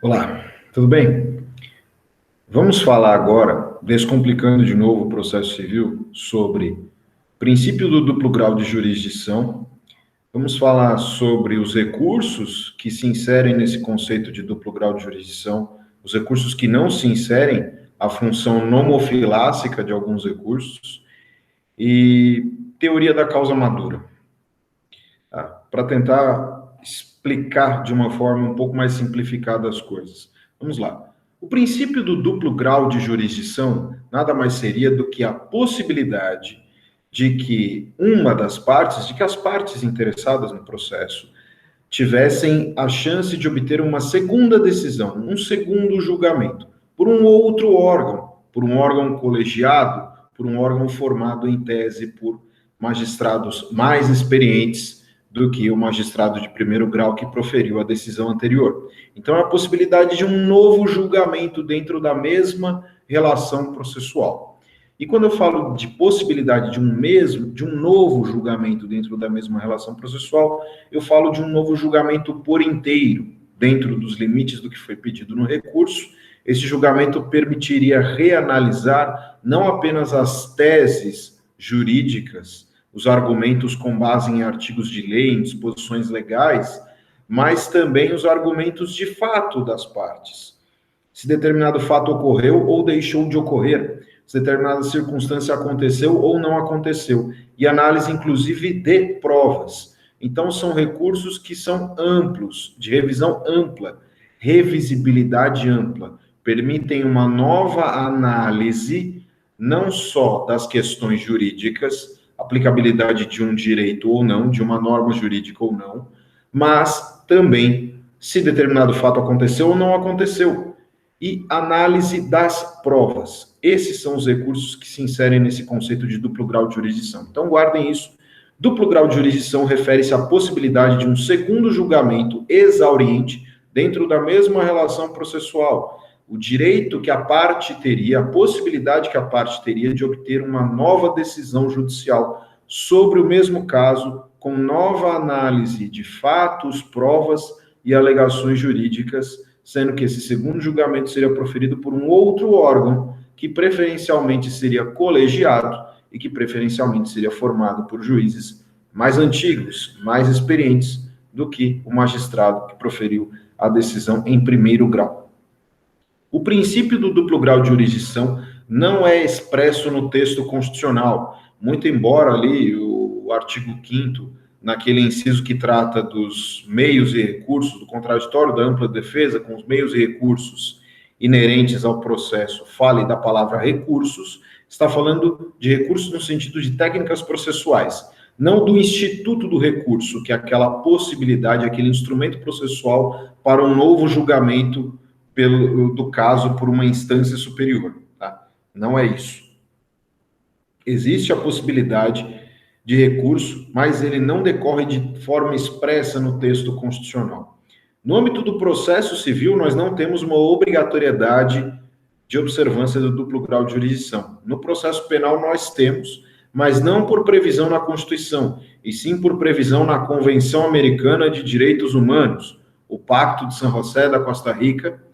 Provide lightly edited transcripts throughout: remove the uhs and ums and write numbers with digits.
Olá, tudo bem? Vamos falar agora, descomplicando de novo o processo civil, sobre princípio do duplo grau de jurisdição. Vamos falar sobre os recursos que se inserem nesse conceito de duplo grau de jurisdição, os recursos que não se inserem, a função nomofilássica de alguns recursos e teoria da causa madura. Para tentar explicar de uma forma um pouco mais simplificada as coisas. Vamos lá. O princípio do duplo grau de jurisdição nada mais seria do que a possibilidade de que as partes interessadas no processo tivessem a chance de obter uma segunda decisão, um segundo julgamento, por um outro órgão, por um órgão colegiado, por um órgão formado em tese por magistrados mais experientes do que o magistrado de primeiro grau que proferiu a decisão anterior. Então, é a possibilidade de um novo julgamento dentro da mesma relação processual. E quando eu falo de possibilidade de um novo julgamento dentro da mesma relação processual, eu falo de um novo julgamento por inteiro, dentro dos limites do que foi pedido no recurso. Esse julgamento permitiria reanalisar não apenas as teses jurídicas, os argumentos com base em artigos de lei, em disposições legais, mas também os argumentos de fato das partes. Se determinado fato ocorreu ou deixou de ocorrer, se determinada circunstância aconteceu ou não aconteceu, e análise, inclusive, de provas. Então, são recursos que são amplos, de revisão ampla, revisibilidade ampla, permitem uma nova análise, não só das questões jurídicas, aplicabilidade de um direito ou não, de uma norma jurídica ou não, mas também se determinado fato aconteceu ou não aconteceu, e análise das provas. Esses são os recursos que se inserem nesse conceito de duplo grau de jurisdição. Então, guardem isso. Duplo grau de jurisdição refere-se à possibilidade de um segundo julgamento exauriente dentro da mesma relação processual. O direito que a parte teria, a possibilidade que a parte teria de obter uma nova decisão judicial sobre o mesmo caso, com nova análise de fatos, provas e alegações jurídicas, sendo que esse segundo julgamento seria proferido por um outro órgão, que preferencialmente seria colegiado e que preferencialmente seria formado por juízes mais antigos, mais experientes do que o magistrado que proferiu a decisão em primeiro grau. O princípio do duplo grau de jurisdição não é expresso no texto constitucional, muito embora ali o artigo 5º, naquele inciso que trata dos meios e recursos, do contraditório da ampla defesa, com os meios e recursos inerentes ao processo, fale da palavra recursos, está falando de recursos no sentido de técnicas processuais, não do instituto do recurso, que é aquela possibilidade, aquele instrumento processual para um novo julgamento do caso por uma instância superior. Tá? Não é isso. Existe a possibilidade de recurso, mas ele não decorre de forma expressa no texto constitucional. No âmbito do processo civil, nós não temos uma obrigatoriedade de observância do duplo grau de jurisdição. No processo penal, nós temos, mas não por previsão na Constituição, e sim por previsão na Convenção Americana de Direitos Humanos, o Pacto de San José da Costa Rica,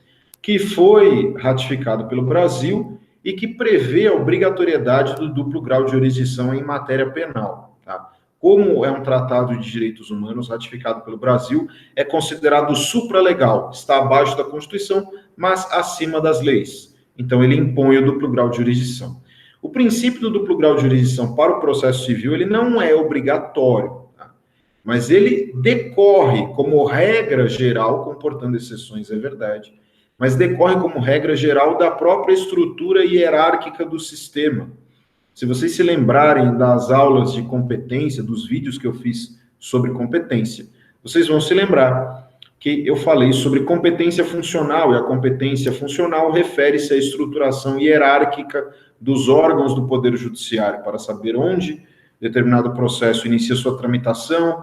que foi ratificado pelo Brasil e que prevê a obrigatoriedade do duplo grau de jurisdição em matéria penal. Tá? Como é um tratado de direitos humanos ratificado pelo Brasil, é considerado supralegal, está abaixo da Constituição, mas acima das leis. Então, ele impõe o duplo grau de jurisdição. O princípio do duplo grau de jurisdição para o processo civil, ele não é obrigatório, tá? Mas ele decorre como regra geral, comportando exceções, é verdade, mas decorre como regra geral da própria estrutura hierárquica do sistema. Se vocês se lembrarem das aulas de competência, dos vídeos que eu fiz sobre competência, vocês vão se lembrar que eu falei sobre competência funcional, e a competência funcional refere-se à estruturação hierárquica dos órgãos do Poder Judiciário, para saber onde determinado processo inicia sua tramitação,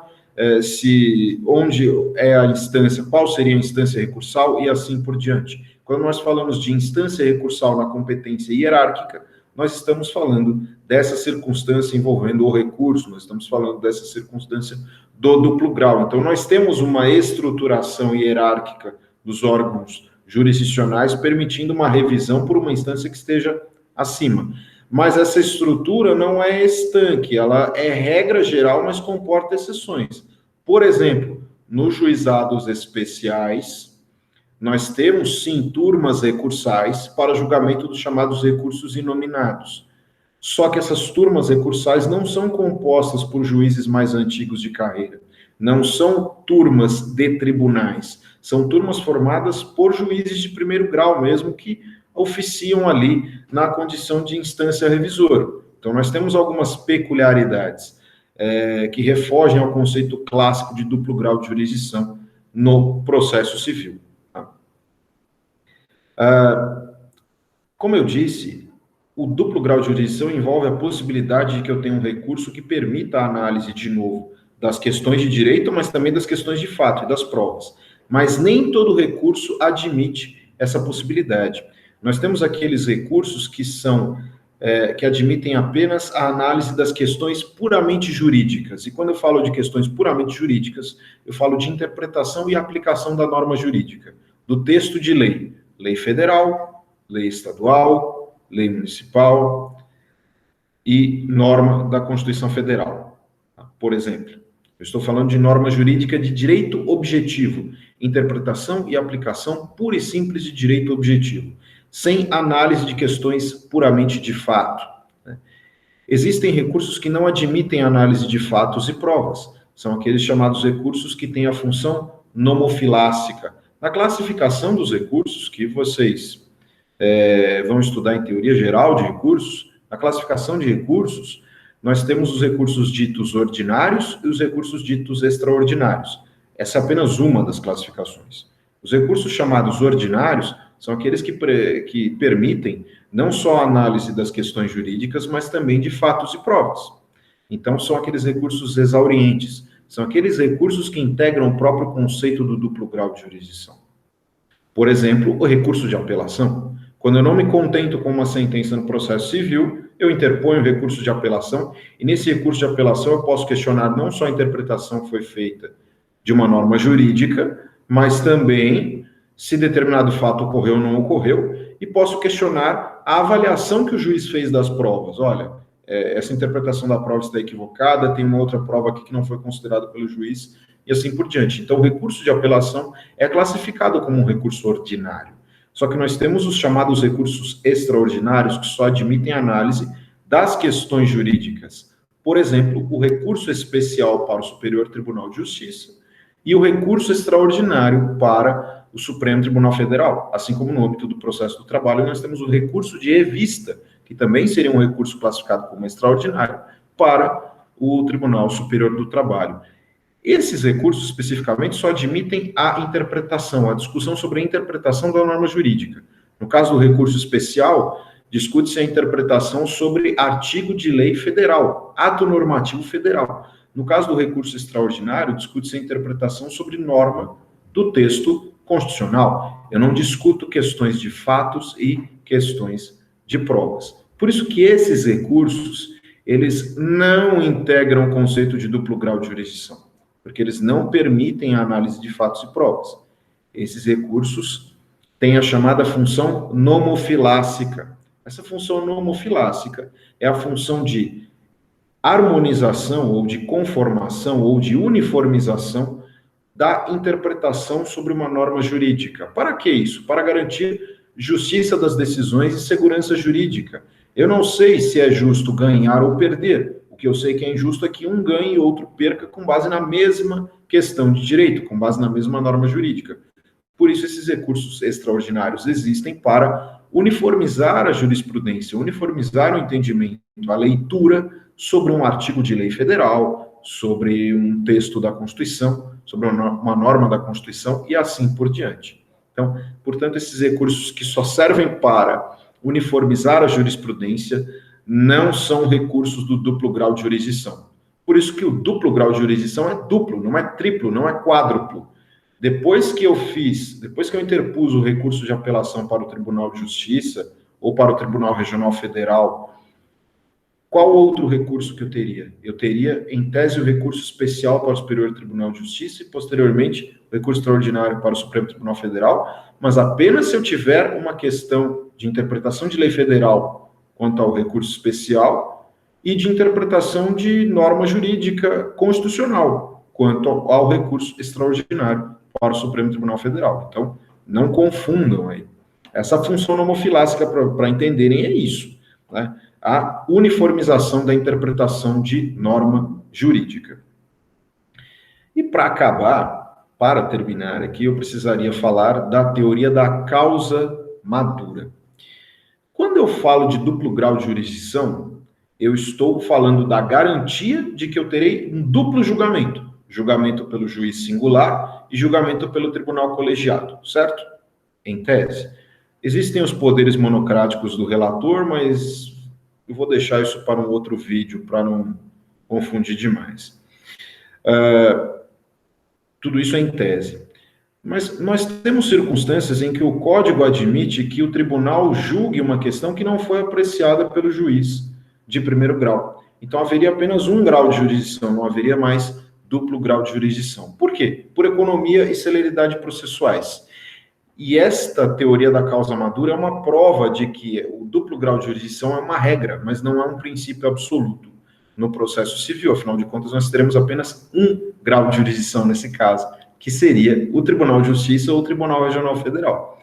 onde é a instância, qual seria a instância recursal e assim por diante. Quando nós falamos de instância recursal na competência hierárquica, nós estamos falando dessa circunstância envolvendo o recurso, nós estamos falando dessa circunstância do duplo grau. Então, nós temos uma estruturação hierárquica dos órgãos jurisdicionais, permitindo uma revisão por uma instância que esteja acima. Mas essa estrutura não é estanque, ela é regra geral, mas comporta exceções. Por exemplo, nos juizados especiais, nós temos, sim, turmas recursais para julgamento dos chamados recursos inominados. Só que essas turmas recursais não são compostas por juízes mais antigos de carreira. Não são turmas de tribunais. São turmas formadas por juízes de primeiro grau mesmo, que oficiam ali na condição de instância revisora. Então, nós temos algumas peculiaridades que refogem ao conceito clássico de duplo grau de jurisdição no processo civil. Como eu disse, o duplo grau de jurisdição envolve a possibilidade de que eu tenha um recurso que permita a análise, de novo, das questões de direito, mas também das questões de fato e das provas. Mas nem todo recurso admite essa possibilidade. Nós temos aqueles recursos que admitem apenas a análise das questões puramente jurídicas. E quando eu falo de questões puramente jurídicas, eu falo de interpretação e aplicação da norma jurídica, do texto de lei, lei federal, lei estadual, lei municipal e norma da Constituição Federal. Por exemplo, eu estou falando de norma jurídica de direito objetivo, interpretação e aplicação pura e simples de direito objetivo, sem análise de questões puramente de fato. Existem recursos que não admitem análise de fatos e provas. São aqueles chamados recursos que têm a função nomofilássica. Na classificação dos recursos, que vocês vão estudar em teoria geral de recursos, na classificação de recursos, nós temos os recursos ditos ordinários e os recursos ditos extraordinários. Essa é apenas uma das classificações. Os recursos chamados ordinários são aqueles que permitem não só a análise das questões jurídicas, mas também de fatos e provas. Então, são aqueles recursos exaurientes, são aqueles recursos que integram o próprio conceito do duplo grau de jurisdição. Por exemplo, o recurso de apelação. Quando eu não me contento com uma sentença no processo civil, eu interponho recurso de apelação, e nesse recurso de apelação eu posso questionar não só a interpretação que foi feita de uma norma jurídica, mas também se determinado fato ocorreu ou não ocorreu, e posso questionar a avaliação que o juiz fez das provas. Olha, essa interpretação da prova está equivocada, tem uma outra prova aqui que não foi considerada pelo juiz, e assim por diante. Então, o recurso de apelação é classificado como um recurso ordinário. Só que nós temos os chamados recursos extraordinários, que só admitem análise das questões jurídicas. Por exemplo, o recurso especial para o Superior Tribunal de Justiça e o recurso extraordinário para o Supremo Tribunal Federal. Assim como no âmbito do processo do trabalho, nós temos o recurso de revista, que também seria um recurso classificado como extraordinário, para o Tribunal Superior do Trabalho. Esses recursos, especificamente, só admitem a interpretação, a discussão sobre a interpretação da norma jurídica. No caso do recurso especial, discute-se a interpretação sobre artigo de lei federal, ato normativo federal. No caso do recurso extraordinário, discute-se a interpretação sobre norma do texto constitucional. Eu não discuto questões de fatos e questões de provas. Por isso que esses recursos, eles não integram o conceito de duplo grau de jurisdição, porque eles não permitem a análise de fatos e provas. Esses recursos têm a chamada função nomofilássica. Essa função nomofilássica é a função de harmonização, ou de conformação, ou de uniformização da interpretação sobre uma norma jurídica. Para que isso? Para garantir justiça das decisões e segurança jurídica. Eu não sei se é justo ganhar ou perder. O que eu sei que é injusto é que um ganhe e outro perca com base na mesma questão de direito, com base na mesma norma jurídica. Por isso, esses recursos extraordinários existem para uniformizar a jurisprudência, uniformizar o entendimento, a leitura sobre um artigo de lei federal, sobre um texto da Constituição, sobre uma norma da Constituição e assim por diante. Então, portanto, esses recursos que só servem para uniformizar a jurisprudência não são recursos do duplo grau de jurisdição. Por isso que o duplo grau de jurisdição é duplo, não é triplo, não é quádruplo. Depois que eu interpus o recurso de apelação para o Tribunal de Justiça ou para o Tribunal Regional Federal, qual outro recurso que eu teria? Eu teria, em tese, o recurso especial para o Superior Tribunal de Justiça e, posteriormente, recurso extraordinário para o Supremo Tribunal Federal, mas apenas se eu tiver uma questão de interpretação de lei federal quanto ao recurso especial e de interpretação de norma jurídica constitucional quanto ao recurso extraordinário para o Supremo Tribunal Federal. Então, não confundam aí. Essa função nomofilásica, para entenderem, é isso, né? A uniformização da interpretação de norma jurídica. E para acabar, para terminar aqui, eu precisaria falar da teoria da causa madura. Quando eu falo de duplo grau de jurisdição, eu estou falando da garantia de que eu terei um duplo julgamento. Julgamento pelo juiz singular e julgamento pelo tribunal colegiado, certo? Em tese. Existem os poderes monocráticos do relator, mas eu vou deixar isso para um outro vídeo, para não confundir demais. Tudo isso é em tese. Mas nós temos circunstâncias em que o código admite que o tribunal julgue uma questão que não foi apreciada pelo juiz de primeiro grau. Então haveria apenas um grau de jurisdição, não haveria mais duplo grau de jurisdição. Por quê? Por economia e celeridade processuais. E esta teoria da causa madura é uma prova de que o duplo grau de jurisdição é uma regra, mas não é um princípio absoluto no processo civil. Afinal de contas, nós teremos apenas um grau de jurisdição nesse caso, que seria o Tribunal de Justiça ou o Tribunal Regional Federal.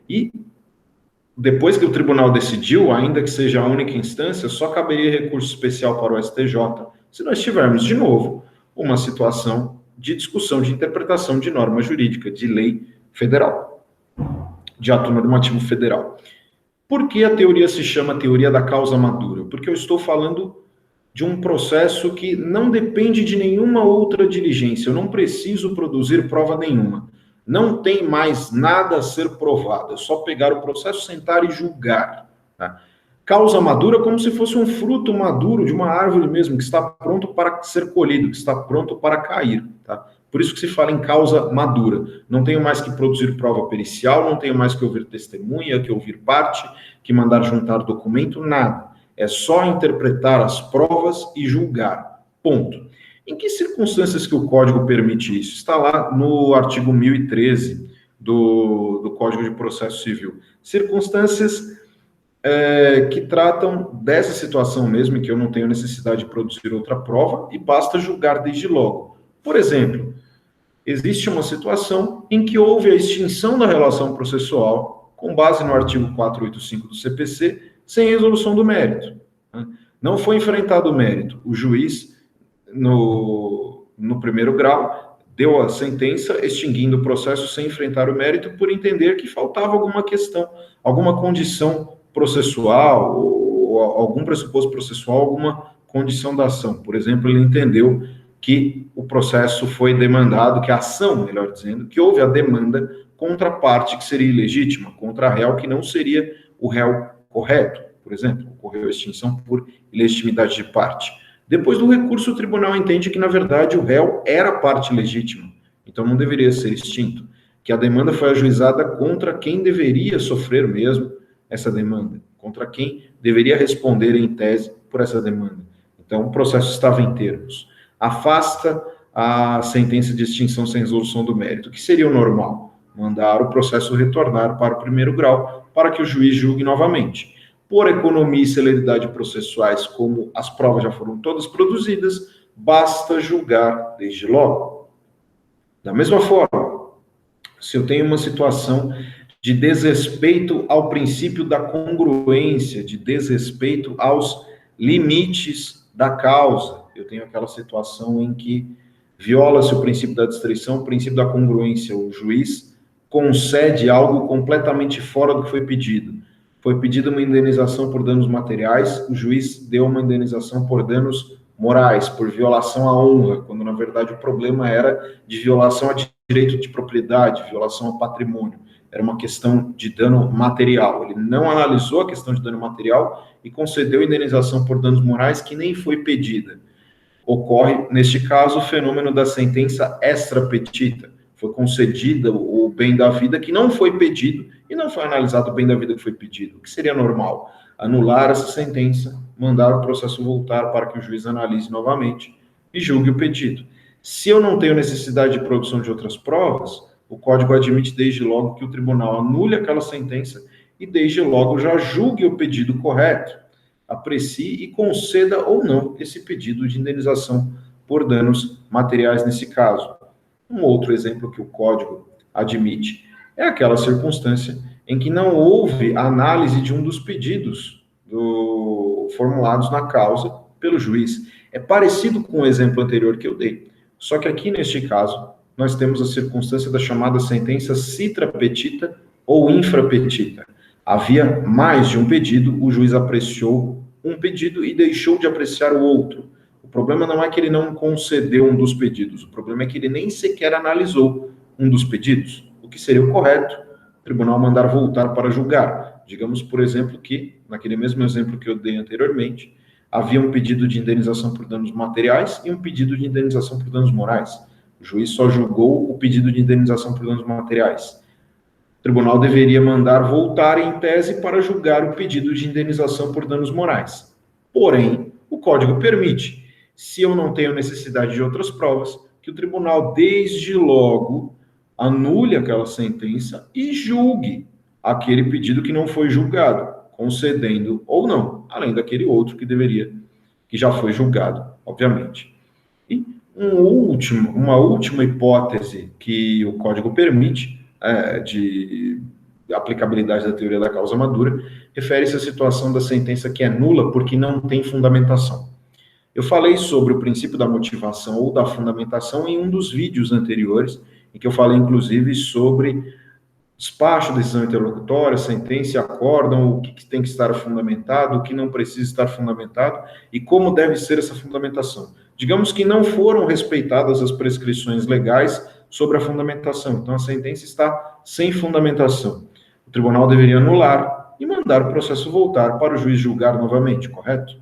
E depois que o tribunal decidiu, ainda que seja a única instância, só caberia recurso especial para o STJ, se nós tivermos, de novo, uma situação de discussão de interpretação de norma jurídica, de lei federal, de ato normativo federal. Por que a teoria se chama teoria da causa madura? Porque eu estou falando de um processo que não depende de nenhuma outra diligência. Eu não preciso produzir prova nenhuma. Não tem mais nada a ser provado. É só pegar o processo, sentar e julgar. Tá? Causa madura como se fosse um fruto maduro de uma árvore mesmo, que está pronto para ser colhido, que está pronto para cair. Tá? Por isso que se fala em causa madura. Não tenho mais que produzir prova pericial, não tenho mais que ouvir testemunha, que ouvir parte, que mandar juntar documento, nada. É só interpretar as provas e julgar. Ponto. Em que circunstâncias que o Código permite isso? Está lá no artigo 1013 do Código de Processo Civil. Circunstâncias que tratam dessa situação mesmo, em que eu não tenho necessidade de produzir outra prova e basta julgar desde logo. Por exemplo, existe uma situação em que houve a extinção da relação processual com base no artigo 485 do CPC, sem resolução do mérito. Não foi enfrentado o mérito. O juiz, no primeiro grau, deu a sentença extinguindo o processo sem enfrentar o mérito por entender que faltava alguma questão, alguma condição processual, ou algum pressuposto processual, alguma condição da ação. Por exemplo, ele entendeu que o processo foi demandado, que a ação, melhor dizendo, que houve a demanda contra a parte que seria ilegítima, contra a réu que não seria o réu correto, por exemplo, ocorreu a extinção por ilegitimidade de parte. Depois do recurso, o tribunal entende que, na verdade, o réu era parte legítima, então não deveria ser extinto, que a demanda foi ajuizada contra quem deveria sofrer mesmo essa demanda, contra quem deveria responder em tese por essa demanda. Então, o processo estava em termos. Afasta a sentença de extinção sem resolução do mérito, que seria o normal, mandar o processo retornar para o primeiro grau, para que o juiz julgue novamente. Por economia e celeridade processuais, como as provas já foram todas produzidas, basta julgar desde logo. Da mesma forma, se eu tenho uma situação de desrespeito ao princípio da congruência, de desrespeito aos limites da causa, eu tenho aquela situação em que viola-se o princípio da distrição, o princípio da congruência, o juiz concede algo completamente fora do que foi pedido. Foi pedida uma indenização por danos materiais, o juiz deu uma indenização por danos morais, por violação à honra, quando na verdade o problema era de violação a direito de propriedade, violação ao patrimônio. Era uma questão de dano material. Ele não analisou a questão de dano material e concedeu indenização por danos morais que nem foi pedida. Ocorre, neste caso, o fenômeno da sentença extra petita. Foi concedida o bem da vida que não foi pedido e não foi analisado o bem da vida que foi pedido. O que seria normal? Anular essa sentença, mandar o processo voltar para que o juiz analise novamente e julgue o pedido. Se eu não tenho necessidade de produção de outras provas, o Código admite desde logo que o tribunal anule aquela sentença e desde logo já julgue o pedido correto, aprecie e conceda ou não esse pedido de indenização por danos materiais nesse caso. Um outro exemplo que o Código admite é aquela circunstância em que não houve análise de um dos pedidos formulados na causa pelo juiz. É parecido com o exemplo anterior que eu dei, só que aqui neste caso nós temos a circunstância da chamada sentença citra petita ou infra petita. Havia mais de um pedido, o juiz apreciou um pedido e deixou de apreciar o outro. O problema não é que ele não concedeu um dos pedidos, o problema é que ele nem sequer analisou um dos pedidos, o que seria o correto, o tribunal mandar voltar para julgar. Digamos, por exemplo, que, naquele mesmo exemplo que eu dei anteriormente, havia um pedido de indenização por danos materiais e um pedido de indenização por danos morais. O juiz só julgou o pedido de indenização por danos materiais. O tribunal deveria mandar voltar em tese para julgar o pedido de indenização por danos morais. Porém, o Código permite, se eu não tenho necessidade de outras provas, que o tribunal, desde logo, anule aquela sentença e julgue aquele pedido que não foi julgado, concedendo ou não, além daquele outro que já foi julgado, obviamente. E uma última hipótese que o Código permite de aplicabilidade da teoria da causa madura refere-se à situação da sentença que é nula porque não tem fundamentação. Eu falei sobre o princípio da motivação ou da fundamentação em um dos vídeos anteriores, em que eu falei, inclusive, sobre despacho, decisão interlocutória, sentença, acórdão, o que tem que estar fundamentado, o que não precisa estar fundamentado e como deve ser essa fundamentação. Digamos que não foram respeitadas as prescrições legais sobre a fundamentação, então a sentença está sem fundamentação. O tribunal deveria anular e mandar o processo voltar para o juiz julgar novamente, correto?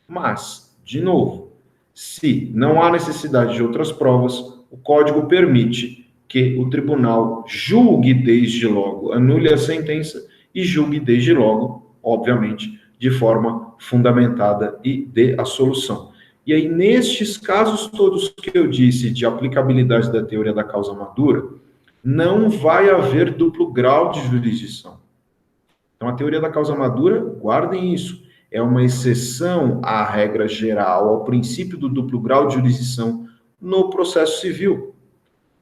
Mas, de novo, se não há necessidade de outras provas, o Código permite que o tribunal julgue desde logo, anule a sentença e julgue desde logo, obviamente, de forma fundamentada e dê a solução. E aí, nestes casos todos que eu disse de aplicabilidade da teoria da causa madura, não vai haver duplo grau de jurisdição. Então, a teoria da causa madura, guardem isso, é uma exceção à regra geral, ao princípio do duplo grau de jurisdição no processo civil,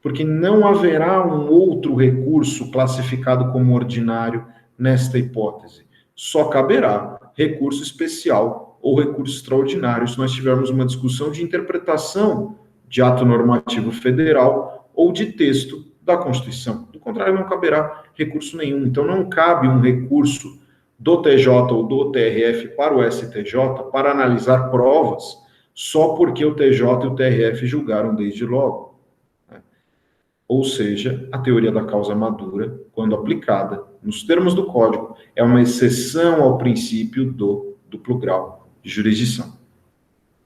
porque não haverá um outro recurso classificado como ordinário nesta hipótese. Só caberá recurso especial ou recurso extraordinário se nós tivermos uma discussão de interpretação de ato normativo federal ou de texto da Constituição. Do contrário, não caberá recurso nenhum. Então, não cabe um recurso do TJ ou do TRF para o STJ para analisar provas só porque o TJ e o TRF julgaram desde logo. Ou seja, a teoria da causa madura, quando aplicada nos termos do Código, é uma exceção ao princípio do duplo grau de jurisdição.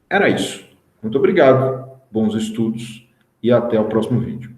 Era isso. Muito obrigado, bons estudos e até o próximo vídeo.